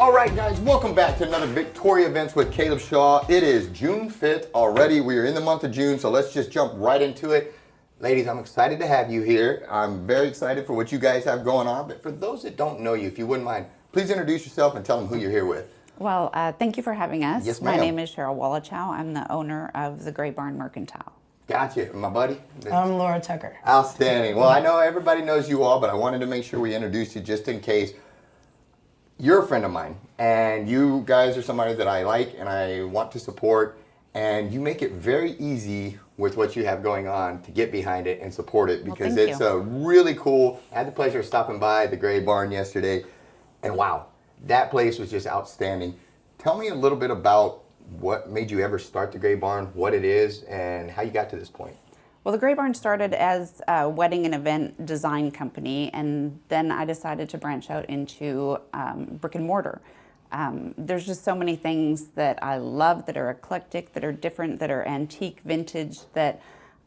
All right, guys, welcome back to another Victoria Events with Caleb Shaw. It is June 5th already. We are in the month of June, so let's just jump right into it. Ladies, I'm excited to have you here. I'm very excited for what you guys have going on. But for those that don't know you, if you wouldn't mind, please introduce yourself and tell them who you're here with. Well, thank you for having us. Yes, ma'am. My name is Cheryl Walyuchow. I'm the owner of the Gray Barn Mercantile. Gotcha. My buddy? I'm Laura Tucker. Outstanding. Well, I know everybody knows you all, but I wanted to make sure we introduced you just in case. You're a friend of mine, and you guys are somebody that I like and I want to support, and you make it very easy with what you have going on to get behind it and support it because it's really cool. I had the pleasure of stopping by the Gray Barn yesterday, and wow, that place was just outstanding. Tell me a little bit about what made you ever start the Gray Barn, what it is, and how you got to this point. Well, the Gray Barn started as a wedding and event design company, and then I decided to branch out into brick and mortar. There's just so many things that I love that are eclectic, that are different, that are antique, vintage, that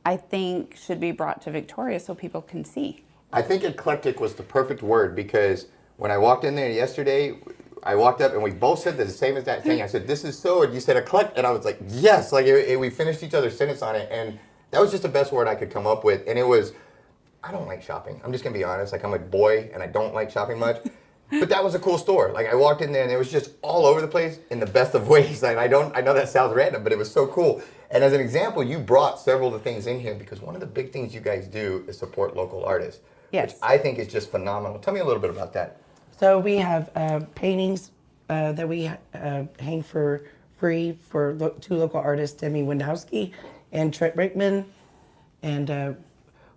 I think should be brought to Victoria so people can see. I think eclectic was the perfect word because when I walked in there yesterday, I walked up and we both said the same as that thing. I said, "This is so," and you said eclectic, and I was like, yes, like we finished each other's sentence on it, and that was just the best word I could come up with. And it was, I don't like shopping. I'm just gonna be honest. Like, I'm a boy and I don't like shopping much. But that was a cool store. Like, I walked in there and it was just all over the place in the best of ways. And I know that sounds random, but it was so cool. And as an example, you brought several of the things in here because one of the big things you guys do is support local artists. Yes. Which I think is just phenomenal. Tell me a little bit about that. So we have paintings that we hang for free for two local artists, Emmy Saenz and Trent Brickman. And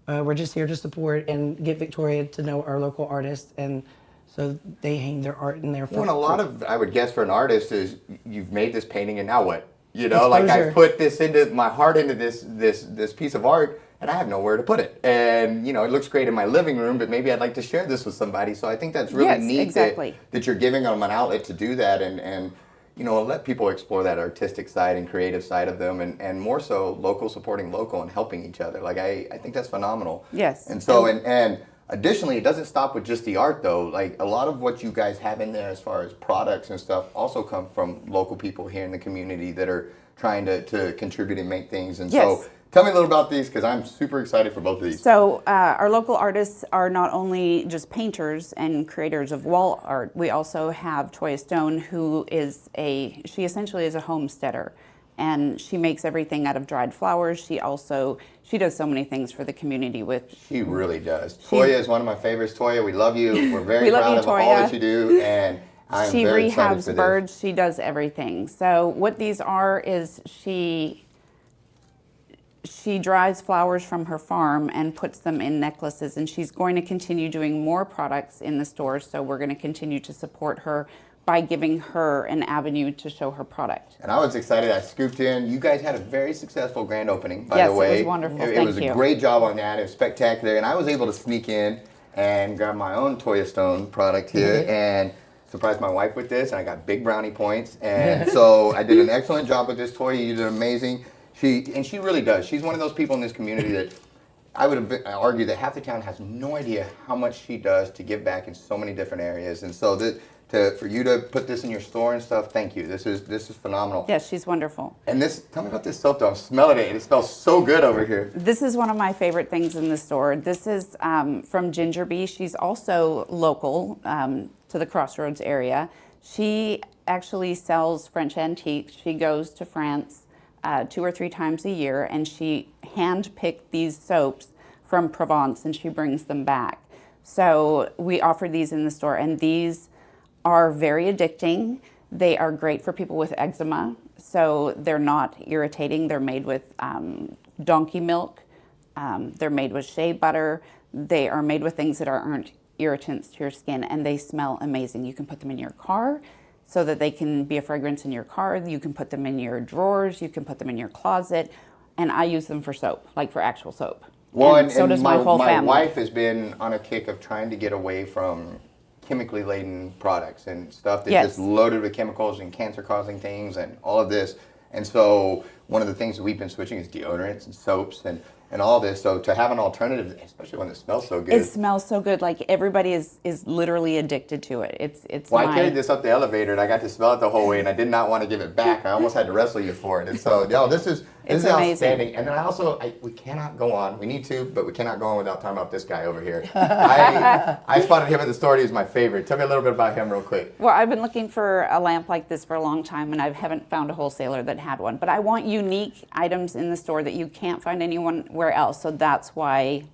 we're just here to support and get Victoria to know our local artists. And so they hang their art in there. Well, and a lot of, I would guess for an artist is you've made this painting and now what? You know, exposure. Like I put this into my heart into this piece of art and I have nowhere to put it. And, you know, it looks great in my living room, but maybe I'd like to share this with somebody. So I think that's really neat exactly. that you're giving them an outlet to do that and you know, let people explore that artistic side and creative side of them and more so local supporting local and helping each other. Like I think that's phenomenal. Yes. And so and additionally, it doesn't stop with just the art though. Like a lot of what you guys have in there as far as products and stuff also come from local people here in the community that are trying to contribute and make things. And so tell me a little about these because I'm super excited for both of these. So our local artists are not only just painters and creators of wall art. We also have Toya Stone, who is she essentially is a homesteader. And she makes everything out of dried flowers. She does so many things for the community with. She really does. Toya is one of my favorites. Toya, we love you. We're very proud of all that you do. And I'm very excited for this. She rehabs birds. She does everything. So what these are is she dries flowers from her farm and puts them in necklaces. And she's going to continue doing more products in the store. So we're going to continue to support her by giving her an avenue to show her product. And I was excited. I scooped in. You guys had a very successful grand opening, by the way. Yes, it was wonderful. It was a great job on that. It was spectacular. And I was able to sneak in and grab my own Toya Stone product here and surprise my wife with this. And I got big brownie points. And so I did an excellent job with this. Toya, you did amazing. She really does. She's one of those people in this community that I would argue that half the town has no idea how much she does to give back in so many different areas. And so for you to put this in your store and stuff, thank you. This is phenomenal. Yes, she's wonderful. And tell me about this soap though. I'm smelling it. It smells so good over here. This is one of my favorite things in the store. This is from Ginger Bee. She's also local to the Crossroads area. She actually sells French antiques. She goes to France 2 or 3 times a year, and she hand-picked these soaps from Provence, and she brings them back. So we offer these in the store, and these are very addicting. They are great for people with eczema, so they're not irritating. They're made with donkey milk. They're made with shea butter. They are made with things that aren't irritants to your skin, and they smell amazing. You can put them in your car so that they can be a fragrance in your car. You can put them in your drawers. You can put them in your closet. And I use them for soap, like for actual soap. Well, and so does my whole family. My wife has been on a kick of trying to get away from chemically laden products and stuff that's just loaded with chemicals and cancer-causing things and all of this. And so one of the things that we've been switching is deodorants and soaps. And and all this. So to have an alternative, especially when it smells so good. It smells so good. Like everybody is literally addicted to it. It's Well, I carried this up the elevator and I got to smell it the whole way, and I did not want to give it back. I almost had to wrestle you for it. And so, this is amazing. outstanding. And then we cannot go on. We need to, but we cannot go on without talking about this guy over here. I spotted him at the store. He was my favorite. Tell me a little bit about him real quick. Well, I've been looking for a lamp like this for a long time, and I haven't found a wholesaler that had one. But I want unique items in the store that you can't find anywhere else. So that's why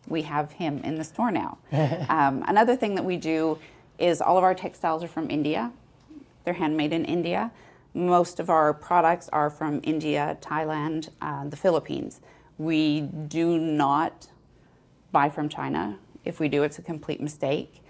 we have him in the store now. Another thing that we do is all of our textiles are from India. They're handmade in India. Most of our products are from India, Thailand, the Philippines. We do not buy from China. If we do, it's a complete mistake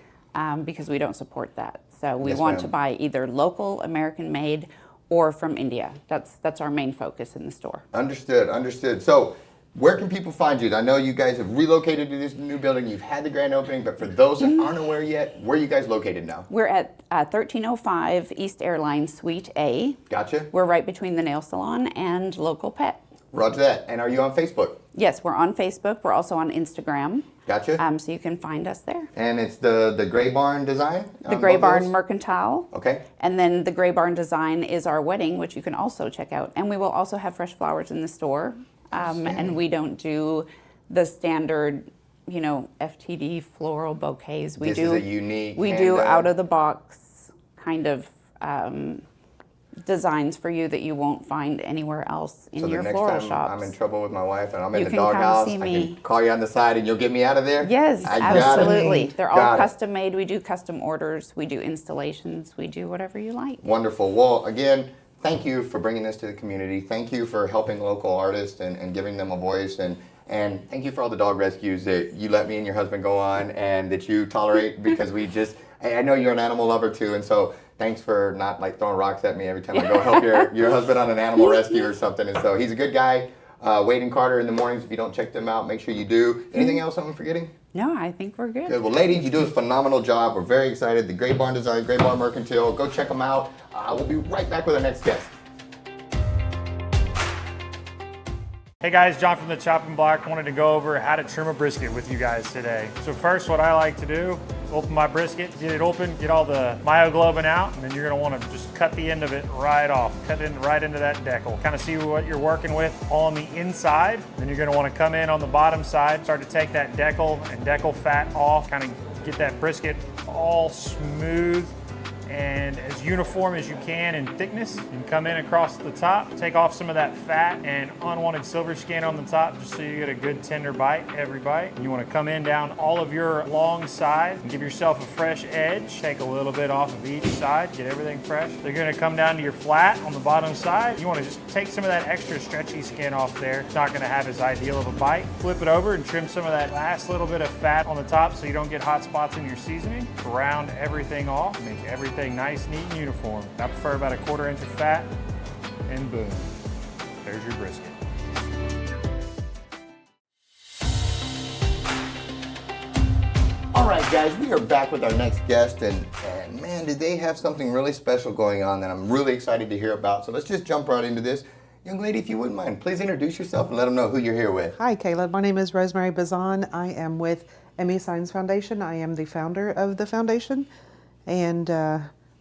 because we don't support that. So we want to buy either local, American-made, or from India. That's our main focus in the store. Understood. So where can people find you? I know you guys have relocated to this new building. You've had the grand opening, but for those that aren't aware yet, where are you guys located now? We're at 1305 East Airline, Suite A. Gotcha. We're right between the nail salon and local pet. Roger that. And are you on Facebook? Yes, we're on Facebook. We're also on Instagram. Gotcha. So you can find us there. And it's the Gray Barn design? The Gray Barn Mercantile. Okay. And then the Gray Barn design is our wedding, which you can also check out. And we will also have fresh flowers in the store. And we don't do the standard, FTD floral bouquets. This is a unique. We do out of the box kind of designs for you that you won't find anywhere else in your floral shops. So the next time I'm in trouble with my wife and I'm in the can doghouse, come see I me. can call you on the side and you'll get me out of there? Yes, absolutely. They're all Got it. custom made. We do custom orders. We do installations. We do whatever you like. Wonderful. Well, again, thank you for bringing this to the community. Thank you for helping local artists and giving them a voice. And thank you for all the dog rescues that you let me and your husband go on and that you tolerate because I know you're an animal lover too. And so thanks for not like throwing rocks at me every time I go help your husband on an animal rescue or something. And so he's a good guy. Wade and Carter in the mornings. If you don't check them out, make sure you do. Anything else I'm forgetting? No, I think we're good. Good. Well, ladies, you do a phenomenal job. We're very excited. The Gray Barn Design, Gray Barn Mercantile. Go check them out. We'll be right back with our next guest. Hey guys, John from the Chopping Block. Wanted to go over how to trim a brisket with you guys today. So first, what I like to do, open my brisket, get it open, get all the myoglobin out, and then you're gonna wanna just cut the end of it right off. Cut it right into that decal. Kind of see what you're working with on the inside. Then you're gonna wanna come in on the bottom side, start to take that decal and decal fat off, kind of get that brisket all smooth and as uniform as you can in thickness. You can come in across the top, take off some of that fat and unwanted silver skin on the top just so you get a good tender bite every bite. You want to come in down all of your long side and give yourself a fresh edge. Take a little bit off of each side, get everything fresh. They're going to come down to your flat on the bottom side. You want to just take some of that extra stretchy skin off there. It's not going to have as ideal of a bite. Flip it over and trim some of that last little bit of fat on the top so you don't get hot spots in your seasoning. Round everything off, make everything nice, neat, and uniform. I prefer about 1/4 inch of fat, and boom, there's your brisket. All right, guys, we are back with our next guest, and man, did they have something really special going on that I'm really excited to hear about. So let's just jump right into this. Young lady, if you wouldn't mind, please introduce yourself and let them know who you're here with. Hi, Caleb. My name is Rosemary Bazan. I am with Emmy Saenz Foundation. I am the founder of the foundation. And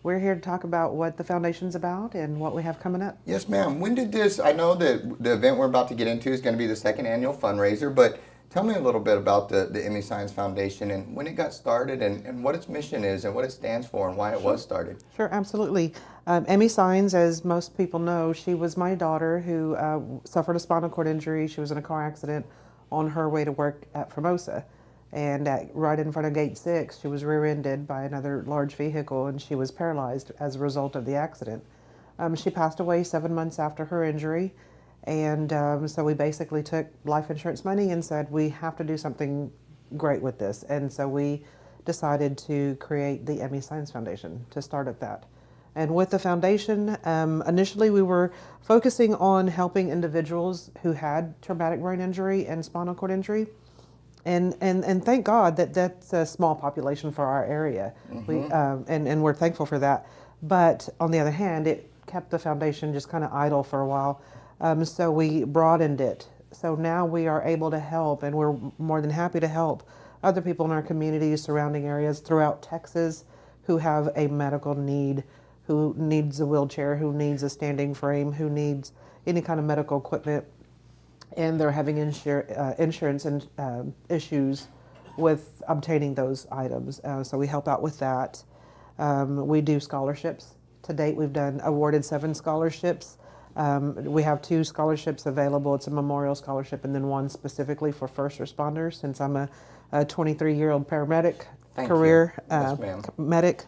we're here to talk about what the foundation's about and what we have coming up. Yes, ma'am. When did this, I know that the event we're about to get into is going to be the second annual fundraiser, but tell me a little bit about the Emmy Saenz Foundation and when it got started and what its mission is and what it stands for and why it was started. Sure, absolutely. Emmy Saenz, as most people know, she was my daughter who suffered a spinal cord injury. She was in a car accident on her way to work at Formosa. And right in front of gate 6, she was rear-ended by another large vehicle and she was paralyzed as a result of the accident. She passed away 7 months after her injury, and so we basically took life insurance money and said we have to do something great with this. And so we decided to create the Emmy Saenz Foundation to start at that. And with the foundation, initially we were focusing on helping individuals who had traumatic brain injury and spinal cord injury. And thank God that that's a small population for our area. Mm-hmm. And we're thankful for that. But on the other hand, it kept the foundation just kind of idle for a while. So we broadened it So now we are able to help, and we're more than happy to help other people in our communities, surrounding areas throughout Texas who have a medical need, who needs a wheelchair, who needs a standing frame, who needs any kind of medical equipment, and they're having insurance and issues with obtaining those items. So we help out with that. We do scholarships. To date, we've awarded 7 scholarships. We have 2 scholarships available. It's a memorial scholarship and then one specifically for first responders, since I'm a 23-year-old paramedic career Yes, ma'am. medic.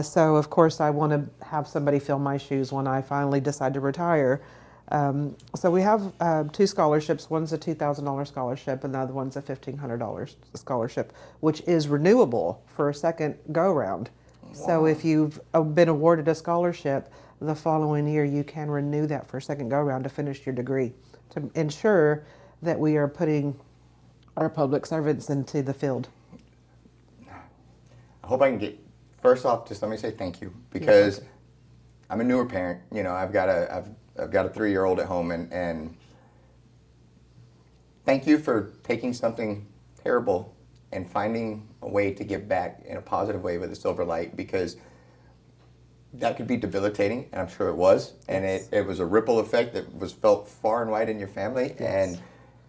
So of course I want to have somebody fill my shoes when I finally decide to retire. So we have 2 scholarships. One's a $2,000 scholarship and the other one's a $1,500 scholarship, which is renewable for a second go-round. Wow. So if you've been awarded a scholarship, the following year you can renew that for a second go-round to finish your degree, to ensure that we are putting our public servants into the field. I hope I can get, first off, just let me say thank you, because I'm a newer parent. You know, I've got a 3-year-old at home, and thank you for taking something terrible and finding a way to give back in a positive way with a silver light, because that could be debilitating, and I'm sure it was, and it was a ripple effect that was felt far and wide in your family,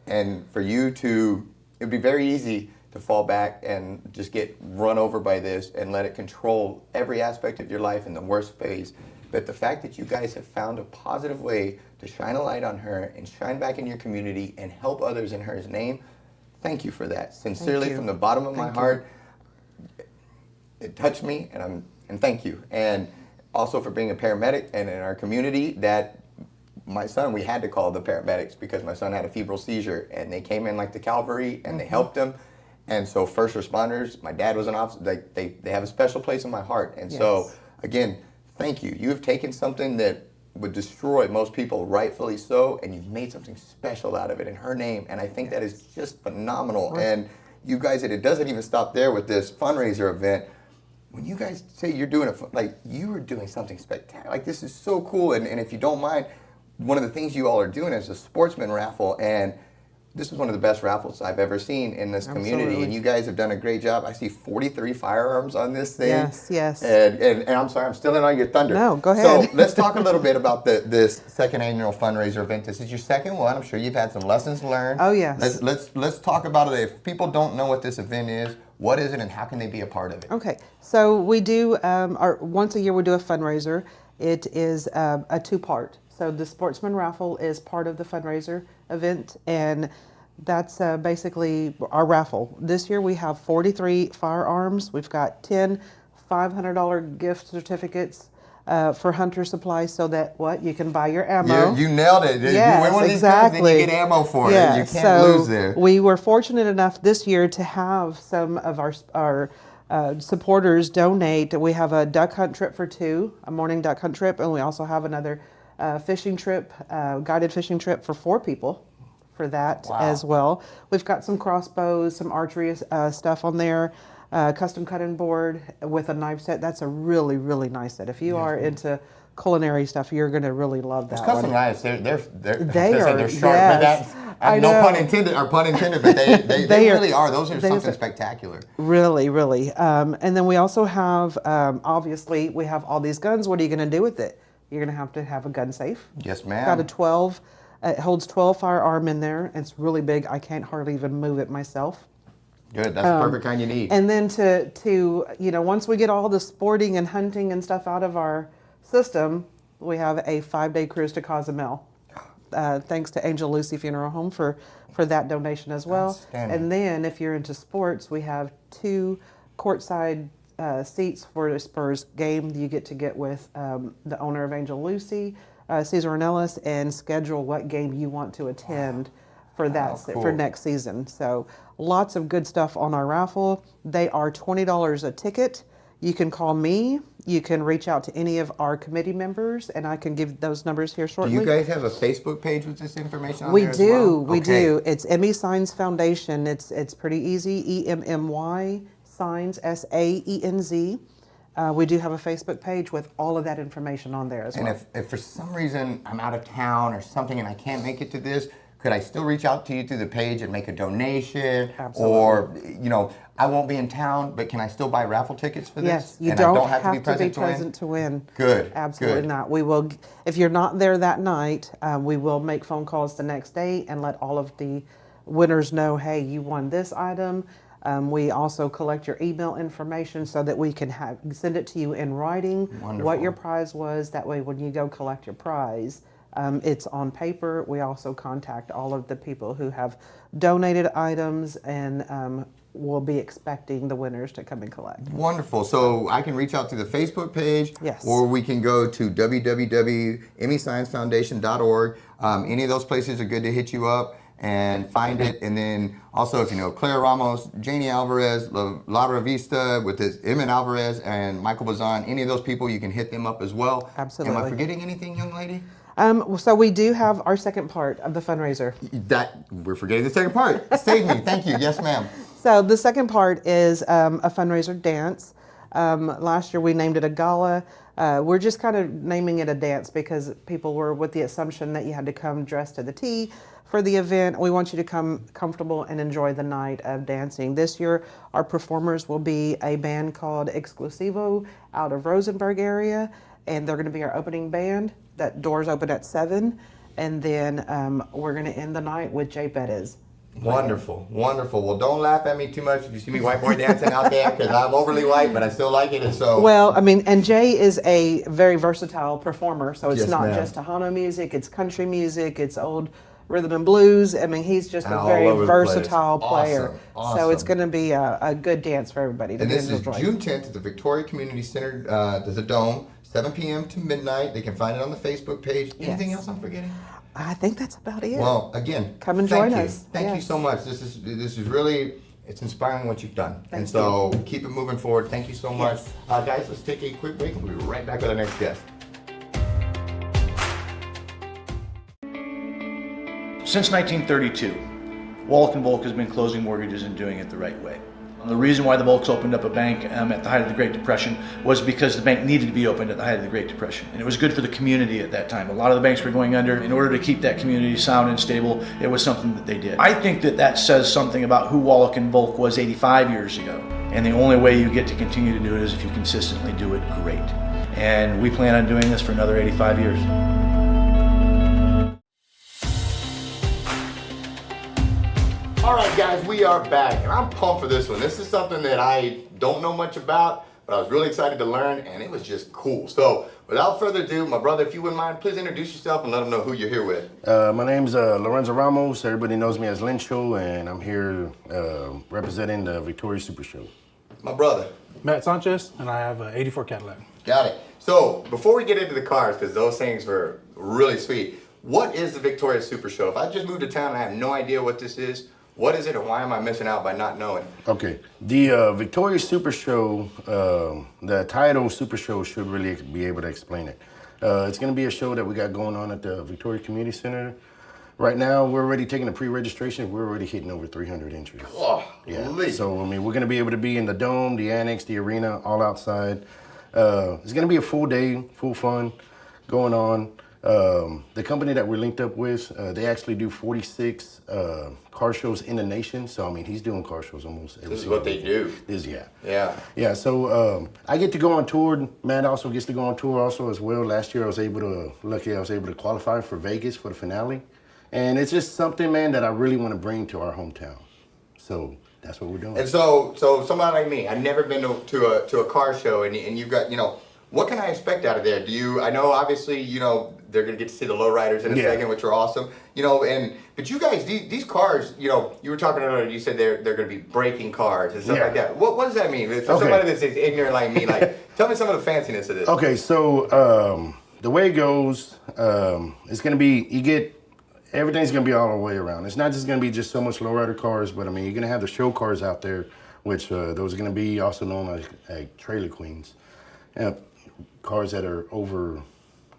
and for you to, it'd be very easy to fall back and just get run over by this and let it control every aspect of your life in the worst ways. But the fact that you guys have found a positive way to shine a light on her and shine back in your community and help others in her name, thank you for that. Sincerely, from the bottom of my heart, it touched me, and thank you. And also for being a paramedic, and in our community, that my son, we had to call the paramedics because my son had a febrile seizure, and they came in like the cavalry and they helped him. And so first responders, my dad was an officer, they have a special place in my heart. And so again, thank you. You have taken something that would destroy most people, rightfully so, and you've made something special out of it in her name. And I think that is just phenomenal. And you guys, it doesn't even stop there with this fundraiser event. When you guys say you're doing you are doing something spectacular. Like, this is so cool. And if you don't mind, one of the things you all are doing is a Sportsman Raffle. And this is one of the best raffles I've ever seen in this community, and you guys have done a great job. I see 43 firearms on this thing. Yes, yes. And I'm sorry, I'm stealing all your thunder. No, go ahead. So let's talk a little bit about this second annual fundraiser event. This is your second one. I'm sure you've had some lessons learned. Oh, yes. Let's talk about it. If people don't know what this event is, what is it, and how can they be a part of it? Okay, so we do, once a year we do a fundraiser. It is a 2-part. So the Sportsman Raffle is part of the fundraiser event, and that's basically our raffle. This year we have 43 firearms. We've got 10 $500 gift certificates for hunter supplies, so that you can buy your ammo. You nailed it. Yes, you win one of these exactly. guns, then you get ammo for it. You can't lose there. We were fortunate enough this year to have some of our supporters donate. We have a duck hunt trip for 2, a morning duck hunt trip, and we also have another fishing trip, guided fishing trip for 4 people for that as well. We've got some crossbows, some archery stuff on there, custom cutting board with a knife set. That's a really, really nice set. If you are into culinary stuff, you're going to really love that custom one. knives, they're They're sharp, yes. but that's no pun intended, but they really are. Those are something spectacular. Really, really. And then we also have, obviously, we have all these guns. What are you going to do with it? You're going to have a gun safe. Yes, ma'am. Got a 12. It holds 12 firearm in there. It's really big. I can't hardly even move it myself. Good. That's the perfect kind you need. And then to once we get all the sporting and hunting and stuff out of our system, we have a 5-day cruise to Cozumel. Thanks to Angel Lucy Funeral Home for that donation as well. And then if you're into sports, we have 2 courtside seats for the Spurs game. You get with the owner of Angel Lucy, Cesar Ornelas, and schedule what game you want to attend for that for next season. So lots of good stuff on our raffle. They are $20 a ticket. You can call me. You can reach out to any of our committee members, and I can give those numbers here shortly. Do you guys have a Facebook page with this information on we there as do. well? We do. It's Emmy Saenz Foundation. It's pretty easy. EMMY Saenz SAENZ. We do have a Facebook page with all of that information on there as well. And if for some reason I'm out of town or something and I can't make it to this, could I still reach out to you through the page and make a donation? Absolutely. Or, you know, I won't be in town, but can I still buy raffle tickets for this? Yes, you And don't, I don't have to be present present to win. Good. Absolutely good. not. We will, if you're not there that night, we will make phone calls the next day and let all of the winners know, hey, you won this item. We also collect your email information so that we can send it to you in writing, Wonderful. what your prize was. That way, when you go collect your prize, it's on paper. We also contact all of the people who have donated items, and we'll be expecting the winners to come and collect. Wonderful. So I can reach out to the Facebook page, Yes. or we can go to www.emmysciencefoundation.org. Any of those places are good to hit you up and find it. And then also, if you know Claire Ramos, Janie Alvarez, La Vista with this Emmett Alvarez and Michael Bazan, any of those people, you can hit them up as well. Absolutely. Am I forgetting anything, young lady? So we do have our second part of the fundraiser. That we're forgetting the second part. Save me. Thank you. Yes, ma'am. So the second part is a fundraiser dance. Last year we named it a gala. We're just kind of naming it a dance because people were with the assumption that you had to come dressed to the T for the event. We want you to come comfortable and enjoy the night of dancing. This year our performers will be a band called Exclusivo out of Rosenberg area, and they're going to be our opening band. That doors open at 7, and then we're going to end the night with Jay Bettis. Wonderful, wonderful. Well, don't laugh at me too much if you see me white boy dancing out there, because I'm overly white, but I still like it, and so. Well, I mean, and Jay is a very versatile performer, so it's Yes, not ma'am. just Tejano music, it's country music, it's old rhythm and blues. I mean, he's just a All very over the place. versatile player. Awesome, So it's awesome. going to be a good dance for everybody to And this is enjoy. June 10th at the Victoria Community Center. There's a dome, 7 p.m. to midnight. They can find it on the Facebook page. Anything Yes. else I'm forgetting? I think that's about it. Well, again, Come and thank join you. us. Thank you Yes. so much. This is really, it's inspiring what you've done. And so keep it moving forward. Thank you so much. Guys, let's take a quick break and we'll be right back with our next guest. Since 1932, Wallach & Volk has been closing mortgages and doing it the right way. The reason why the Volks opened up a bank at the height of the Great Depression was because the bank needed to be opened at the height of the Great Depression. And it was good for the community at that time. A lot of the banks were going under. In order to keep that community sound and stable, it was something that they did. I think that says something about who Wallach & Volk was 85 years ago. And the only way you get to continue to do it is if you consistently do it great. And we plan on doing this for another 85 years. All right, guys, we are back, and I'm pumped for this one. This is something that I don't know much about, but I was really excited to learn, and it was just cool. So, without further ado, my brother, if you wouldn't mind, please introduce yourself and let them know who you're here with. My name's Lorenzo Ramos. Everybody knows me as Lencho, and I'm here representing the Victoria Super Show. My brother. Matt Sanchez, and I have an 84 Cadillac. Got it. So, before we get into the cars, because those things were really sweet, what is the Victoria Super Show? If I just moved to town and I have no idea what this is, what is it and why am I missing out by not knowing? Okay, the Victoria Super Show, the title Super Show should really be able to explain it. It's going to be a show that we got going on at the Victoria Community Center. Right now, we're already taking the pre-registration. We're already hitting over 300 entries. Oh, Yeah, Lee. so I mean, we're going to be able to be in the dome, the annex, the arena, all outside. It's going to be a full day, full fun going on. The company that we're linked up with, they actually do 46 car shows in the nation. So, I mean, he's doing car shows almost every This is single what they do. Yeah. Yeah. So I get to go on tour. Matt also gets to go on tour also as well. Last year I was able to qualify for Vegas for the finale. And it's just something, man, that I really want to bring to our hometown. So that's what we're doing. And so somebody like me, I've never been to a car show, and you've got, what can I expect out of there? I know obviously, they're gonna get to see the lowriders in a second, which are awesome. But you guys, these cars, you were talking earlier, you said they're gonna be breaking cars and stuff like that. What does that mean? For somebody that's ignorant like me, tell me some of the fanciness of this. Okay, so the way it goes, it's gonna be, everything's gonna be all the way around. It's not just gonna be just so much lowrider cars, but I mean, you're gonna have the show cars out there, which those are gonna be also known as trailer queens. Cars that are over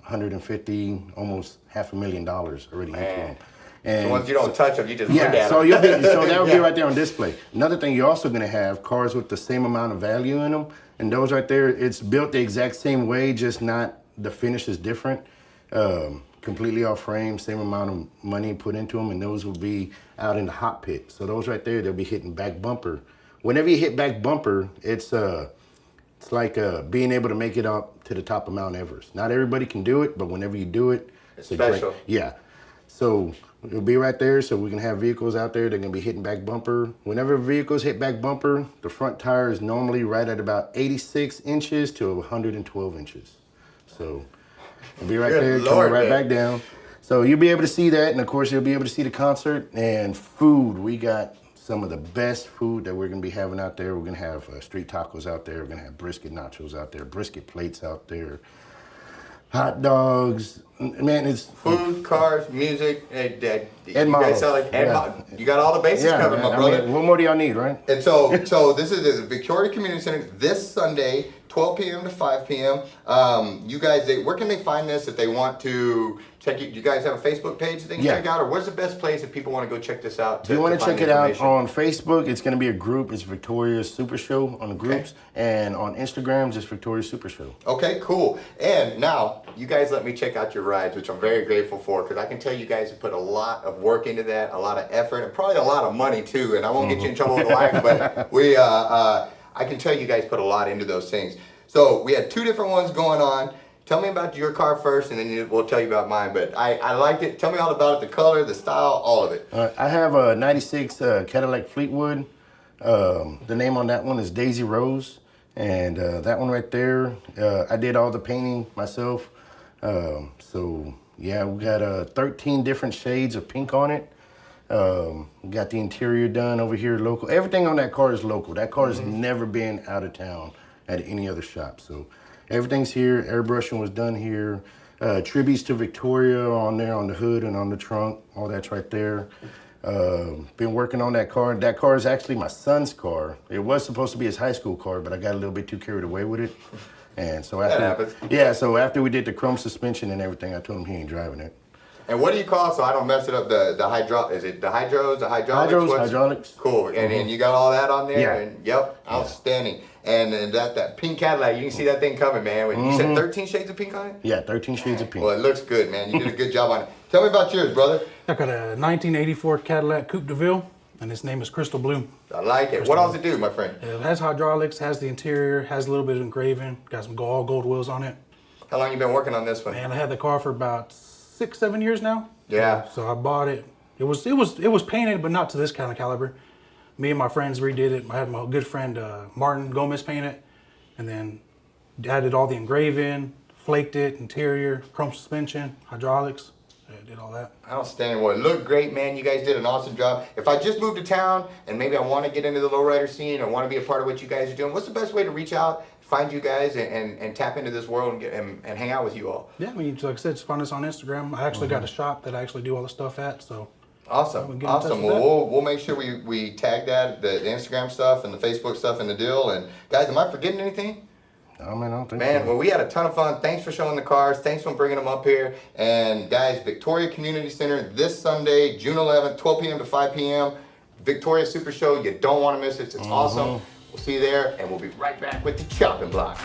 150, almost $500,000 already into them. And so once you don't touch them, you just look at them. so that'll be right there on display. Another thing, you're also gonna have cars with the same amount of value in them, and those right there, it's built the exact same way, just not the finish is different. completely off frame, same amount of money put into them, and those will be out in the hot pit. So those right there, they'll be hitting back bumper. Whenever you hit back bumper, it's like being able to make it up to the top of Mount Everest. Not everybody can do it, but whenever you do it, it's special. Yeah. So it'll be right there, so we can have vehicles out there. They're gonna be hitting back bumper. Whenever vehicles hit back bumper, the front tire is normally right at about 86 inches to 112 inches. So it'll be right there, coming right back down. So you'll be able to see that, and of course you'll be able to see the concert and food. We got some of the best food that we're gonna be having out there. We're gonna have street tacos out there. We're gonna have brisket nachos out there, brisket plates out there, hot dogs. Man, it's food, cars, music, and you models. guys sound like you got all the bases covered, my brother. I mean, what more do y'all need, right? And so this is the Victoria Community Center this Sunday, 12 p.m. to 5 p.m. You guys, where can they find this if they want to check it? You guys have a Facebook page that they can check out, or where's the best place if people want to go check this out? If you want to check it out on Facebook, it's going to be a group. It's Victoria Super Show on the groups, and on Instagram, just Victoria Super Show. Okay, cool. And now you guys let me check out your rides, which I'm very grateful for, because I can tell you guys have put a lot of work into that, a lot of effort, and probably a lot of money too. And I won't get you in trouble with the wife, but I can tell you guys put a lot into those things. So we had 2 different ones going on. Tell me about your car first, and then we'll tell you about mine. But I liked it. Tell me all about it, the color, the style, all of it. I have a 96 Cadillac Fleetwood. The name on that one is Daisy Rose. And that one right there, I did all the painting myself. So yeah, we got 13 different shades of pink on it. We got the interior done over here local. Everything on that car is local. That car has never been out of town at any other shop. So everything's here. Airbrushing was done here. Tributes to Victoria on there on the hood and on the trunk. All that's right there. Been working on that car. That car is actually my son's car. It was supposed to be his high school car, but I got a little bit too carried away with it. And so after we did the chrome suspension and everything, I told him he ain't driving it. And what do you call, so I don't mess it up, the hydro? Is it the hydros, the hydraulics? Hydraulics. Cool. And you got all that on there? Yeah. And, yep, outstanding. And that pink Cadillac, you can see that thing coming, man. You said 13 shades of pink on it? Yeah, 13 shades of pink. Well, it looks good, man. You did a good job on it. Tell me about yours, brother. I got a 1984 Cadillac Coupe de Ville, and its name is Crystal Blue. I like it. What else it do, my friend? It has hydraulics, has the interior, has a little bit of engraving, got some all gold wheels on it. How long you been working on this one? Man, I had the car for about 6-7 years now. Yeah. So I bought it. It was painted, but not to this kind of caliber. Me and my friends redid it. I had my good friend Martin Gomez paint it, and then added all the engraving, flaked it, interior, chrome suspension, hydraulics. Did all that. Outstanding. Well, it looked great, man. You guys did an awesome job. If I just moved to town and maybe I want to get into the lowrider scene or want to be a part of what you guys are doing, what's the best way to reach out, find you guys, and tap into this world and hang out with you all? Yeah, I mean, like I said, just find us on Instagram. I actually got a shop that I actually do all the stuff at, so. Awesome. Awesome. Well, we'll make sure we tag that, the Instagram stuff and the Facebook stuff in the deal. And guys, am I forgetting anything? No, man, I don't think so. well, we had a ton of fun. Thanks for showing the cars. Thanks for bringing them up here. And guys, Victoria Community Center this Sunday, June 11th, 12 p.m. to 5 p.m. Victoria Super Show. You don't want to miss it. It's awesome. We'll see you there, and we'll be right back with the chopping block.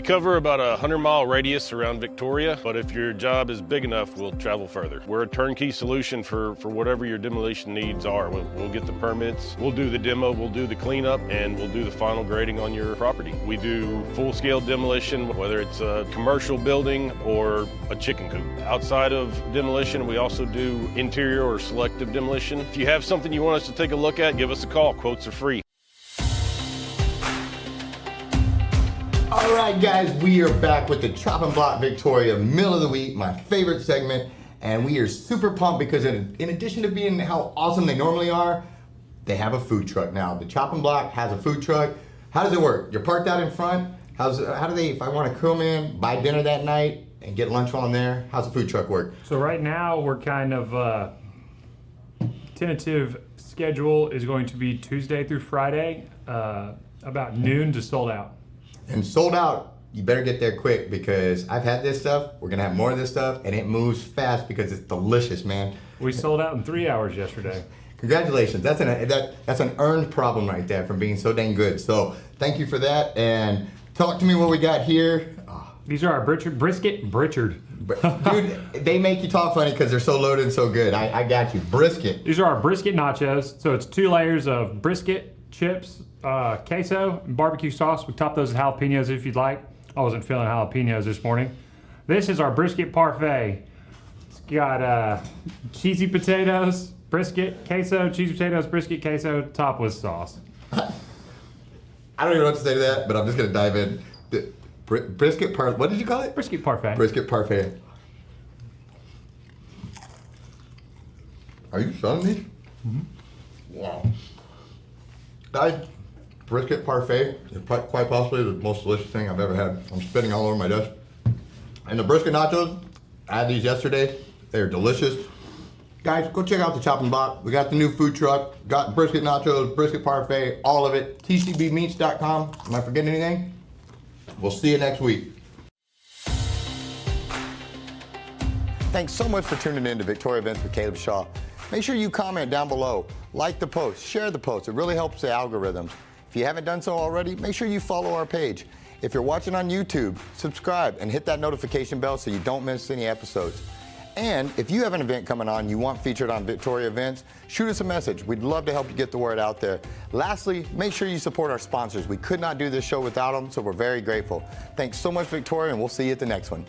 Cover about a 100-mile radius around Victoria, but if your job is big enough, we'll travel further. We're a turnkey solution for whatever your demolition needs are. We'll get the permits, we'll do the demo, we'll do the cleanup, and we'll do the final grading on your property. We do full-scale demolition, whether it's a commercial building or a chicken coop. Outside of demolition, we also do interior or selective demolition. If you have something you want us to take a look at, give us a call. Quotes are free. All right, guys, we are back with the Chopping Block Victoria Mill of the Week, my favorite segment, and we are super pumped because in addition to being how awesome they normally are, they have a food truck now. The Chopping Block has a food truck. How does it work? You're parked out in front, How do they, if I want to come in, buy dinner that night, and get lunch while I'm there, how's the food truck work? So right now we're kind of tentative schedule is going to be Tuesday through Friday, about noon to sold out. And sold out, you better get there quick because I've had this stuff, we're gonna have more of this stuff, and it moves fast because it's delicious, man. We sold out in 3 hours yesterday. Congratulations, that's an earned problem right there from being so dang good. So thank you for that, and talk to me what we got here. These are our brisket. Dude, they make you talk funny because they're so loaded and so good. I got you. Brisket. These are our brisket nachos. So it's 2 layers of brisket, chips, queso, and barbecue sauce. We top those with jalapenos if you'd like. I wasn't feeling jalapenos this morning. This is our brisket parfait. It's got cheesy potatoes, brisket, queso, cheesy potatoes, brisket, queso, topped with sauce. I don't even know what to say to that, but I'm just going to dive in. Brisket parfait. What did you call it? Brisket parfait. Brisket parfait. Are you selling these? Mm-hmm. Wow. Guys, brisket parfait is quite possibly the most delicious thing I've ever had. I'm spitting all over my desk. And the brisket nachos, I had these yesterday. They're delicious. Guys, go check out the chopping block. We got the new food truck. Got brisket nachos, brisket parfait, all of it. tcbmeats.com. Am I forgetting anything? We'll see you next week. Thanks so much for tuning in to Victoria Events with Caleb Shaw. Make sure you comment down below, like the post, share the post. It really helps the algorithms. If you haven't done so already, make sure you follow our page. If you're watching on YouTube, subscribe and hit that notification bell so you don't miss any episodes. And if you have an event coming on you want featured on Victoria Events, shoot us a message. We'd love to help you get the word out there. Lastly, make sure you support our sponsors. We could not do this show without them, so we're very grateful. Thanks so much, Victoria, and we'll see you at the next one.